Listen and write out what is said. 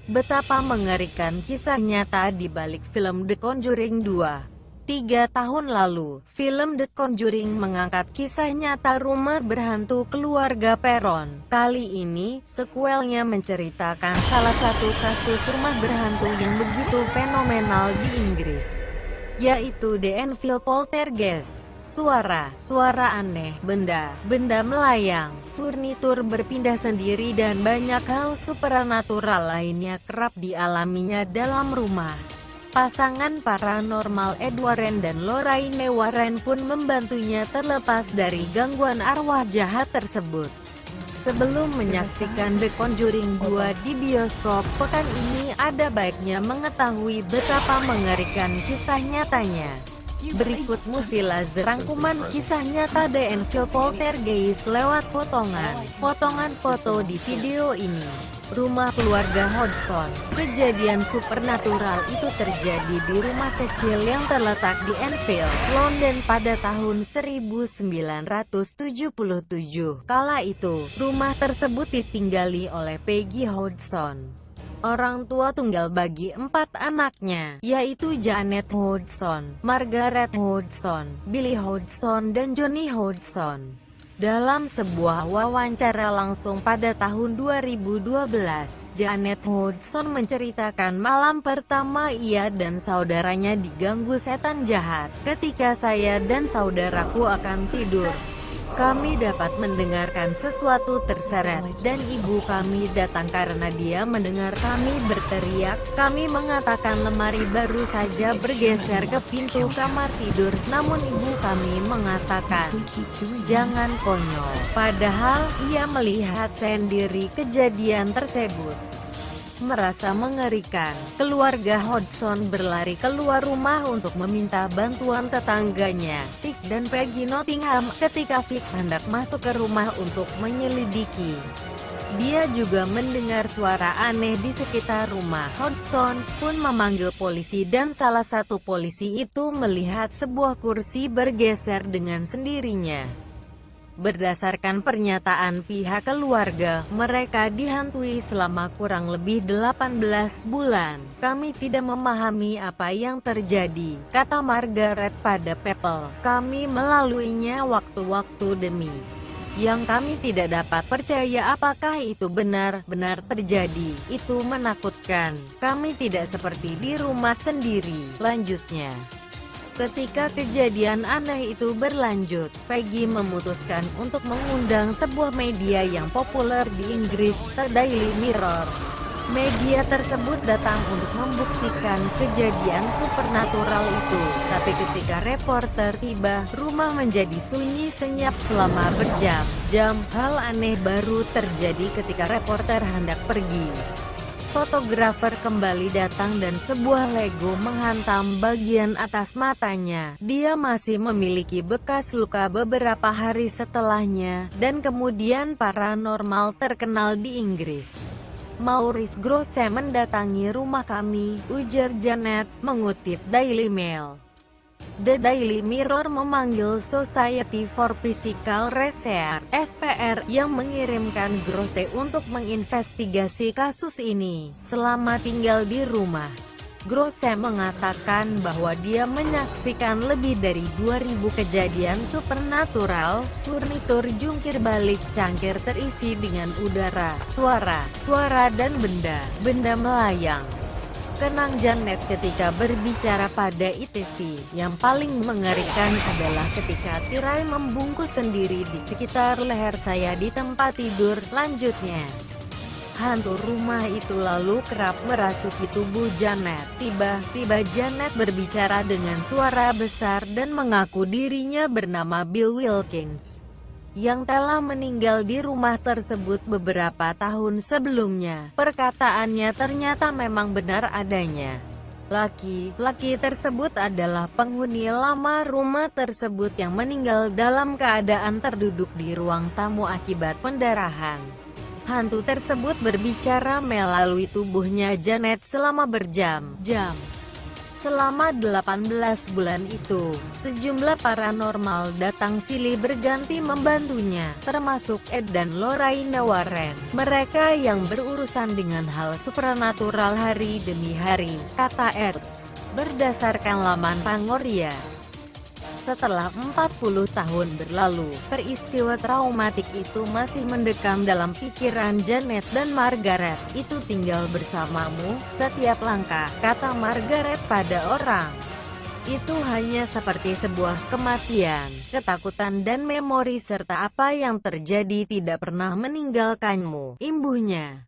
Betapa mengerikan kisah nyata di balik film The Conjuring 2. 3 tahun lalu, film The Conjuring mengangkat kisah nyata rumah berhantu keluarga Perron. Kali ini, sekuelnya menceritakan salah satu kasus rumah berhantu yang begitu fenomenal di Inggris, yaitu The Enfield Poltergeist. Suara aneh, benda melayang, furnitur berpindah sendiri dan banyak hal supernatural lainnya kerap dialaminya dalam rumah. Pasangan paranormal Ed Warren dan Lorraine Warren pun membantunya terlepas dari gangguan arwah jahat tersebut. Sebelum menyaksikan The Conjuring 2 di bioskop pekan ini, ada baiknya mengetahui betapa mengerikan kisah nyatanya. Berikut Movie rangkuman kisah nyata The Enfield Poltergeist lewat potongan foto di video ini. Rumah keluarga Hodgson. Kejadian supernatural itu terjadi di rumah kecil yang terletak di Enfield, London pada tahun 1977. Kala itu, rumah tersebut ditinggali oleh Peggy Hodgson, orang tua tunggal bagi 4 anaknya, yaitu Janet Hodgson, Margaret Hodgson, Billy Hodgson, dan Johnny Hodgson. Dalam sebuah wawancara langsung pada tahun 2012, Janet Hodgson menceritakan malam pertama ia dan saudaranya diganggu setan jahat. Ketika saya dan saudaraku akan tidur, kami dapat mendengarkan sesuatu terseret, dan ibu kami datang karena dia mendengar kami berteriak. Kami mengatakan lemari baru saja bergeser ke pintu kamar tidur, namun ibu kami mengatakan, jangan konyol. Padahal, ia melihat sendiri kejadian tersebut. Merasa mengerikan, keluarga Hodgson berlari keluar rumah untuk meminta bantuan tetangganya, Vic dan Peggy Nottingham. Ketika Vic hendak masuk ke rumah untuk menyelidiki, dia juga mendengar suara aneh di sekitar rumah. Hodgson pun memanggil polisi dan salah satu polisi itu melihat sebuah kursi bergeser dengan sendirinya. Berdasarkan pernyataan pihak keluarga, mereka dihantui selama kurang lebih 18 bulan. Kami tidak memahami apa yang terjadi, kata Margaret pada People. Kami melaluinya waktu-waktu demi yang kami tidak dapat percaya apakah itu benar-benar terjadi. Itu menakutkan. Kami tidak seperti di rumah sendiri, lanjutnya. Ketika kejadian aneh itu berlanjut, Peggy memutuskan untuk mengundang sebuah media yang populer di Inggris, The Daily Mirror. Media tersebut datang untuk membuktikan kejadian supernatural itu. Tapi ketika reporter tiba, rumah menjadi sunyi senyap selama berjam-jam. Hal aneh baru terjadi ketika reporter hendak pergi. Fotografer kembali datang dan sebuah Lego menghantam bagian atas matanya. Dia masih memiliki bekas luka beberapa hari setelahnya, dan kemudian paranormal terkenal di Inggris, Maurice Grosse mendatangi rumah kami, ujar Janet, mengutip Daily Mail. The Daily Mirror memanggil Society for Physical Research (SPR) yang mengirimkan Grosse untuk menginvestigasi kasus ini. Selama tinggal di rumah, Grosse mengatakan bahwa dia menyaksikan lebih dari 2.000 kejadian supernatural. Furnitur jungkir balik cangkir terisi dengan udara, suara dan benda melayang. Kenang Janet ketika berbicara pada ITV. Yang paling mengerikan adalah ketika tirai membungkus sendiri di sekitar leher saya di tempat tidur, lanjutnya. Hantu rumah itu lalu kerap merasuki tubuh Janet. Tiba-tiba Janet berbicara dengan suara besar dan mengaku dirinya bernama Bill Wilkins, yang telah meninggal di rumah tersebut beberapa tahun sebelumnya. Perkataannya ternyata memang benar adanya. Laki-laki tersebut adalah penghuni lama rumah tersebut yang meninggal dalam keadaan terduduk di ruang tamu akibat pendarahan. Hantu tersebut berbicara melalui tubuhnya Janet selama berjam-jam. Selama 18 bulan itu, sejumlah paranormal datang silih berganti membantunya, termasuk Ed dan Lorraine Warren. Mereka yang berurusan dengan hal supranatural hari demi hari, kata Ed. Berdasarkan laman Pangoria, setelah 40 tahun berlalu, peristiwa traumatik itu masih mendekam dalam pikiran Janet dan Margaret. Itu tinggal bersamamu, setiap langkah, kata Margaret pada orang. Itu hanya seperti sebuah kematian, ketakutan dan memori serta apa yang terjadi tidak pernah meninggalkanmu, imbuhnya.